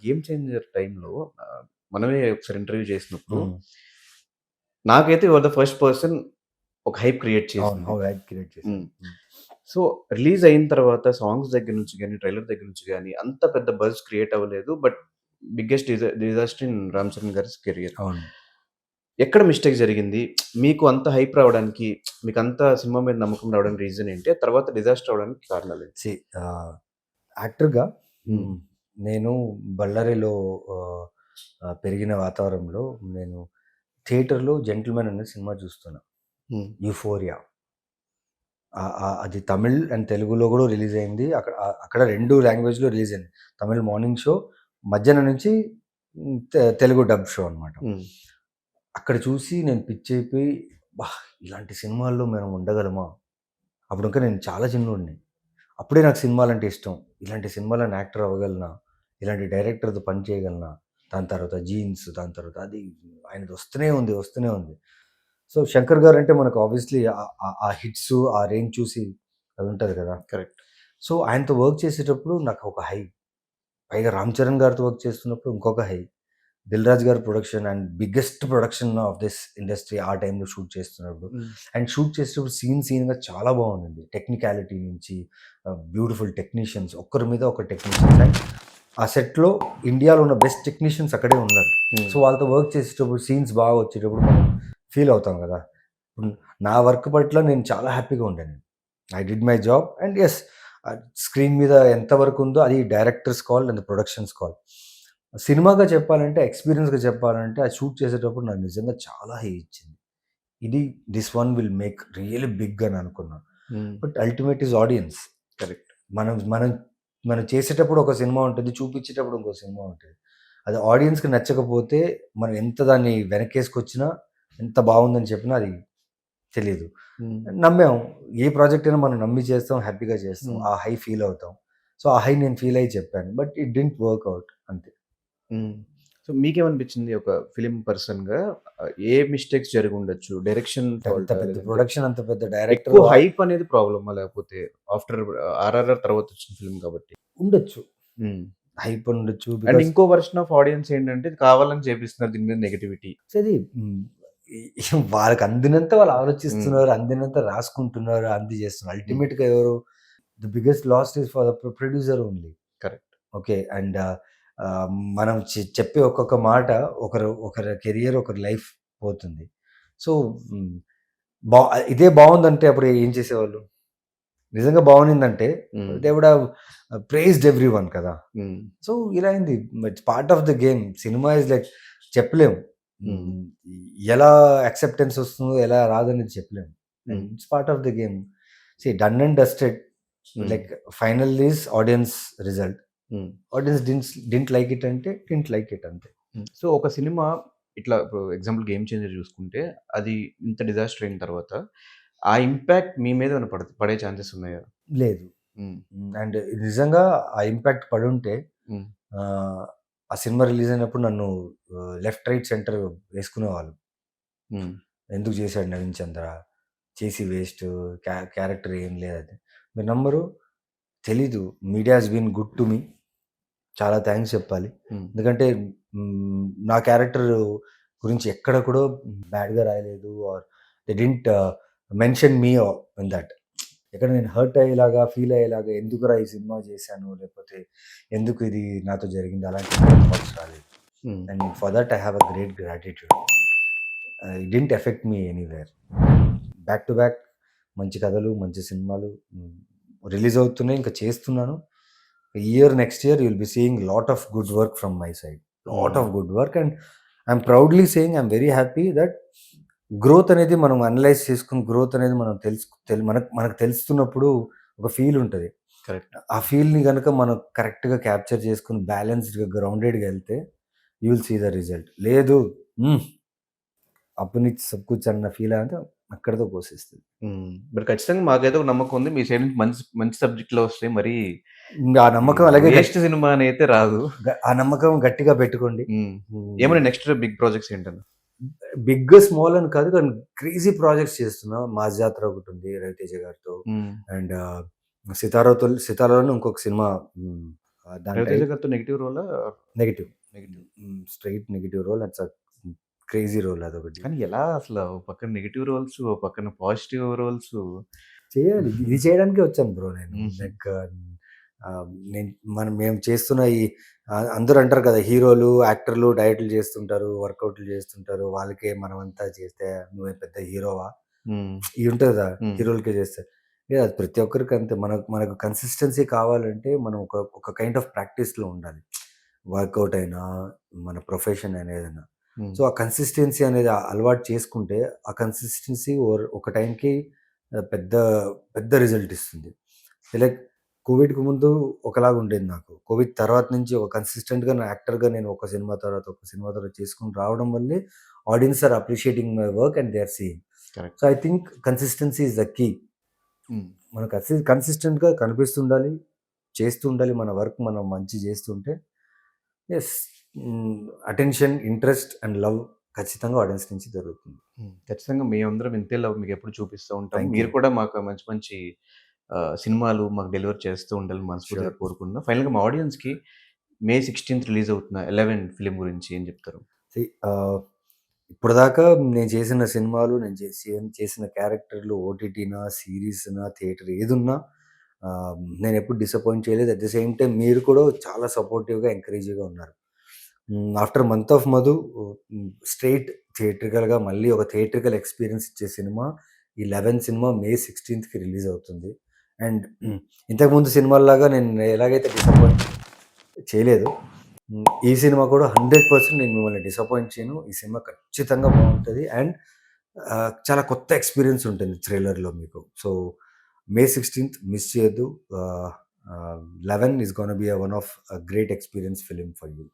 Game changer టైంలో మనమే ఒకసారి ఇంటర్వ్యూ చేసినప్పుడు హ్మ్. నాకైతే you are the first person ఒక హైప్ క్రియేట్ అవును. చేసింది. హైప్ క్రియేట్ చేశారు. హ్మ్. సో, రిలీజ్ అయిన తర్వాత సాంగ్స్ దగ్గర నుంచి గాని, ట్రైలర్ దగ్గర నుంచి గాని అంత పెద్ద బజ్ క్రియేట్ అవ్వలేదు. But biggest disaster in Ram Charan గారిస్ కెరియర్. అవును. ఎక్కడ మిస్టేక్ జరిగింది? మీకు అంత హైప్ రావడానికి, మీకంత సినిమా మీద నమ్మకం రావడానికి రీజన్ ఏంటి? ఆ తర్వాత డిజాస్టర్ అవ్వడానికి కారణాలేంటి? సీ యాక్టర్‌గా హ్మ్. నేను బళ్ళారిలో ఆహ్, ఆహ్, పెరిగిన వాతావరణంలో నేను థియేటర్‌లో 'జెంటిల్‌మెన్' అనే సినిమా చూస్తున్నా. హ్మ్. 'యూఫోరియా' అది తమిళ్ అండ్ తెలుగులో గూడా రిలీజ్ అయింది. అక్కడ 2 లాంగ్వేజ్‌లో రిలీజ్ అయింది. తమిళ్ మార్నింగ్ షో మధ్యాహ్నం నుంచి తెలుగు డబ్ షో అన్నమాట. హ్మ్. అక్కడ చూసి నేను పిచ్చయిపోయి, అబ్బా! ఇలాంటి సినిమాల్లో మనం ఉండగలమా? అప్పుడు ఇంకా నేను చాలా చిన్నోడిని. అప్పుడే నాకు సినిమాలంటే ఇష్టం. ఇలాంటి సినిమాలో నేను యాక్టర్ అవ్వగలనా? ఇలాంటి డైరెక్టర్‌తో పని చేయగలనా? దాని తర్వాత 'జీన్స్' దాని తర్వాత అది ఆయనది వస్తూనే ఉంది, వస్తూనే ఉంది. సో, 'శంకర్' గారంటే మనకు ఆబ్వియస్‌లీ ఆ హిట్స్, ఆ రేంజ్ చూసి అది ఉంటది కదా! కరెక్ట్. సో, ఆయనతో వర్క్ చేసేటప్పుడు నాకు ఒక హై. పైగా 'రామ్ చరణ్' గారితో వర్క్ చేస్తున్నప్పుడు ఇంకొక హై. 'దిల్ రాజు' గారి production and biggest production of this industry ఆ టైంలో షూట్ చేస్తున్నప్పుడు. హ్మ్. అండ్ షూట్ చేసేటప్పుడు సీన్‌గా చాలా బాగుండింది. టెక్నికాలిటీ నుంచి బ్యూటిఫుల్ టెక్నీషియన్స్ ఒక్కరి మీద ఒక టెక్నీషియన్స్ అండ్ ఆ సెట్‌లో ఇండియాలో ఉన్న బెస్ట్ టెక్నీషియన్స్ అక్కడే ఉన్నారు. హ్మ్. సో, వాళ్ళతో వర్క్ చేసేటప్పుడు సీన్స్ బాగా వచ్చేటప్పుడు మనం ఫీల్ అవుతాం గదా! ఇప్పుడు నా వర్క్ పట్ల నేను చాలా హ్యాపీగా ఉండాను. I did my job and yes screen మీద ఎంత వరకు ఉందో అది directors call and productions call. సినిమాగా చెప్పాలంటే, ఎక్స్‌పీరియన్స్‌గా చెప్పాలంటే అది షూట్ చేసేటప్పుడు నాకు నిజంగా చాలా హై ఇచ్చింది. ఇది this one will make really big అని అనుకున్నా. హ్మ్. But ultimate is audience. Correct. మనం మనం మనం చేసేటప్పుడు ఒక సినిమా ఉంటుంది. చూపించేటప్పుడు ఇంకో సినిమా ఉంటది. అది ఆడియన్స్‌కి నచ్చకపోతే మనం ఎంత దాన్ని వెనకేసుకొచ్చినా, ఎంత బావుందని చెప్పినా అది తెలీదు. హ్మ్. నమ్మాం. ఏ ప్రాజెక్ట్ అయినా మనం నమ్మి చేస్తాం. హ్యాపీగా చేస్తాం. హ్మ్. ఆ హై ఫీల్ అవుతాం. సో, ఆ హై నేను ఫీల్ అయ్యి చెప్పాను. But it didn't work out అంతే. హ్మ్. సో, మీకేమనిపించింది ఒక ఫిల్మ్ పర్సన్‌గా ఏ మిస్టేక్స్ జరిగుండొచ్చు? డైరెక్షన్ అంత ఫాల్టా? పెద్ద లేదంటే ప్రొడక్షన్, అంత పెద్ద డైరెక్టర్ ఎక్కువ హైప్ అనేది ప్రాబ్లమా? లేకపోతే ఆఫ్టర్ 'ఆర్ఆర్ఆర్' తర్వాత వచ్చిన ఫిల్మ్ కాబట్టి? ఉండొచ్చు. హ్మ్. హైప్ ఉండొచ్చు. అండ్ బికాజ్ ఇంకో వెర్షన్ ఆఫ్ ఆడియన్స్ ఏంటంటే ఇది కావాలని చేపిస్తున్నారు దీని మీద నెగటివిటీ. అది వాళ్ళకి అందినంత వాళ్ళు హ్మ్. ఆలోచిస్తున్నారు. అందినంత రాసుకుంటున్నారు. అంది చేస్తున్నారు. హ్మ్. అల్టిమేట్‌గా ఎవరు the biggest loss is for the producer only. Correct. Okay. And ah, మనం చెప్పే ఒక్కొక్క మాట ఒకరి కెరియర్, ఒకరి లైఫ్ పోతుంది. సో, హ్మ్. బా ఇదే బావుందంటే అప్పుడు ఏం చేసేవాళ్ళు? నిజంగా బావునిందంటే హ్మ్. They would have praised everyone కదా! హ్మ్. సో, ఇలా అయింది. It's part of the game. సినిమా ఈస్ లైక్ చెప్పలేం. హ్మ్. హ్మ్. ఎలా యాక్సెప్టెన్స్ వస్తుందో, ఎలా రాదనేది చెప్పలేము. And hmm. It's part of the game. Done and dusted. Hmm. Like final is audience result. Hmm. Audience didn't like it అంటే డింట్ లైక్ ఇట్ అంతే. హ్మ్. సో, ఒక సినిమా ఇట్లా ఇప్పుడు ఎగ్జాంపుల్ 'గేమ్ చేంజర్' చూసుకుంటే అది ఇంత డిజాస్టర్ అయిన తర్వాత ఆ ఇంపాక్ట్ మీ మీద ఏమైనా పడే ఛాన్సెస్ ఉన్నాయా? లేదు. హ్మ్. అండ్ నిజంగా ఆ ఇంపాక్ట్ పడుంటే హ్మ్. ఆహ్, ఆ సినిమా రిలీజ్ అయినప్పుడు నన్ను లెఫ్ట్, రైట్, సెంటర్ వేసుకునేవాళ్ళు. హ్మ్. ఎందుకు చేశాడు 'నవీన్ చంద్ర'? చేసి వేస్ట్ క్యారెక్టర్ ఏం లేదని. మీరు నమ్మరు తెలీదు. Media has been good to me. చాలా థాంక్స్ చెప్పాలి. హ్మ్. ఎందుకంటే నా క్యారెక్టర్ గురించి ఎక్కడ కూడా బ్యాడ్‌గా రాయలేదు. Or they didn't mention me in that. ఎక్కడ నేను హర్ట్ అయ్యేలాగా, ఫీల్ అయ్యేలాగా ఎందుకురా ఈ సినిమా చేశాను, లేకపోతే ఎందుకు ఇది నాతో జరిగింది అలాంటి థాట్స్ రాలేదు. Hmm. And for that I have a great gratitude. It didn't affect me anywhere. Back to back మంచి కథలు, మంచి సినిమాలు రిలీజ్ అవుతున్నాయి. ఇంకా చేస్తున్నాను. Next year you will be seeing lot of good work from my side. Lot hmm. Of good work and I'm proudly saying I'm very happy that growth అనేది మనం analyse చేసుకొని గ్రోత్ అనేది మనం మనకు మనకు తెలుస్తున్నప్పుడు ఒక ఫీల్ ఉంటది. కరెక్ట్. ఆ ఫీల్‌ని గనక మనం కరెక్ట్‌గా క్యాప్చర్ చేసుకొని బ్యాలెన్స్డ్‌గా, గ్రౌండెడ్‌గా ఎళ్తే you will see the result. లేదు హ్మ్. అప్పు నుంచి సబ్ కుచ్ అన్న ఫీల్ అంటే అక్కడితో కోసేస్తది. హ్మ్. బట్ ఖచ్చితంగా మాకైతే ఒక నమ్మకం ఉంది. మీ సైడ్ నుంచి మంచి మంచి సబ్జెక్ట్‌లే వస్తాయి. మరి ఆ ఈ నమ్మకం అలాగే వేస్ట్ సినిమా అని అయితే రాదు. ఆ నమ్మకం గట్టిగా పెట్టుకోండి. హ్మ్. హ్మ్. ఏమన్నా నెక్స్ట్ బిగ్ ప్రాజెక్ట్స్ ఏంటన్నా? బిగ్, స్మాల్ అని కాదు కానీ క్రేజీ ప్రాజెక్ట్స్ చేస్తున్నాం. 'మాస్ జాతర' ఒకటుంది 'రవితేజ' గారితో. హ్మ్. అండ్ 'సితారాలోనే' ఇంకొక సినిమా హ్మ్. దాని రవితేజ టైప్ గారితో నెగెటివ్ రోలా? Negative. Negative. Straight negative role. It's crazy role అదొకటి. కానీ ఎలా అసల ఓ పక్కన నెగెటివ్ రోల్స్, ఓ పక్కన పాజిటివ్ రోల్స్. చేయాలి. ఇది చేయడానికే వచ్చాను బ్రో నేను. హుహు. లైక్ నేను మేము చేస్తున్న ఈ అందరూ అంటారు కదా! హీరోలు, యాక్టర్లు డైట్‌లు చేస్తుంటారు, వర్కౌట్‌లు చేస్తుంటారు. వాళ్ళకే మనమంతా చేస్తే నువ్వేం పెద్ద హీరోవా? హ్మ్. ఇయి ఉంటది కదా! హ్మ్. హీరోలకే చేస్తే. అది ప్రతి ఒక్కరికి అంతే. మనకు కన్సిస్టెన్సీ కావాలంటే మనం ఒక కైండ్ ఆఫ్ ప్రాక్టీస్‌లో ఉండాలి. వర్కౌట్ అయినా, మన ప్రొఫెషన్ అయినా ఏదైనా. హ్మ్. సో, ఆ కన్సిస్టెన్సీ అనేది అలవాటు చేసుకుంటే, ఆ కన్సిస్టెన్సీ ఒక టైంకి పెద్ద పెద్ద రిజల్ట్ ఇస్తుంది. లైక్ కోవిడ్‌కి ముందు ఒకలాగా ఉండేది నాకు. కోవిడ్ తర్వాత నుంచి ఒక కన్సిస్టెంట్‌గా నా యాక్టర్‌గా నేను ఒక సినిమా తర్వాత, ఒక సినిమా తర్వాత చేసుకొని రావడం వల్లే audience are appreciating my work and they are seeing. So, correct. I think consistency is the key. హ్మ్. మనం కన్సిస్టెంట్‌గా కనిపిస్తుండాలి. చేస్తూ ఉండాలి. మన వర్క్ మనం మంచిగా చేస్తుంటే యెస్. హ్మ్. అటెన్షన్, ఇంట్రెస్ట్ అండ్ లవ్ ఖచ్చితంగా ఆడియన్స్ నుంచి దొరుకుతుంది. హ్మ్. ఖచ్చితంగా మేమందరం ఇంతే లవ్ మీకెప్పుడు చూపిస్తూ ఉంటాము. Thank you. మీరు కూడా మాకు మంచి మంచి సినిమాలు మాకు డెలివర్ చేస్తూ ఉండాలని మనస్ఫూర్తిగా ష్యూర్. కోరుకుంటున్నా. ఫైనల్‌గా మా ఆడియన్స్‌కి మే 16థ్ రిలీజ్ అవుతున్న 'ఎలెవెన్' ఫిల్మ్ గురించి ఏం చెప్తారు? సీ ఇప్పటిదాకా నేను చేసిన సినిమాలు, నేను చేసిన క్యారెక్టర్‌లు ఓటీటీనా, సీరీస్‌నా, థియేటర్ ఏదున్నా నేనెప్పుడు డిసప్పాయింట్ చేయలేదు. అట్ ది సేమ్ టైమ్ మీరు కూడా చాలా సపోర్టివ్‌గా, ఎంకరేజింగ్‌గా ఉన్నారు. After month of Madhu straight థియేట్రికల్‌గా మళ్ళీ ఒక థియేట్రికల్ ఎక్స్‌పీరియన్స్ ఇచ్చే సినిమా ఈ 'లెవెన్' సినిమా మే 16థ్‌కి రిలీజ్ అవుతుంది. అండ్ ఇంతకుముందు సినిమాల్లాగా నేను ఎలాగైతే డిసప్పాయింట్ చేయలేదు. ఈ సినిమా కూడా 100% నేను మిమ్మల్ని డిసప్పాయింట్ చేయను. ఈ సినిమా ఖచ్చితంగా బావుంటది. అండ్ చాలా కొత్త ఎక్స్‌పీరియన్స్ ఉంటుంది థ్రిల్లర్‌లో మీకు. సో, మే 16థ్ మిస్ చేయొద్దు. ఆహ్, ఆహ్, 'eleven' is gonna B one of great experience film for you.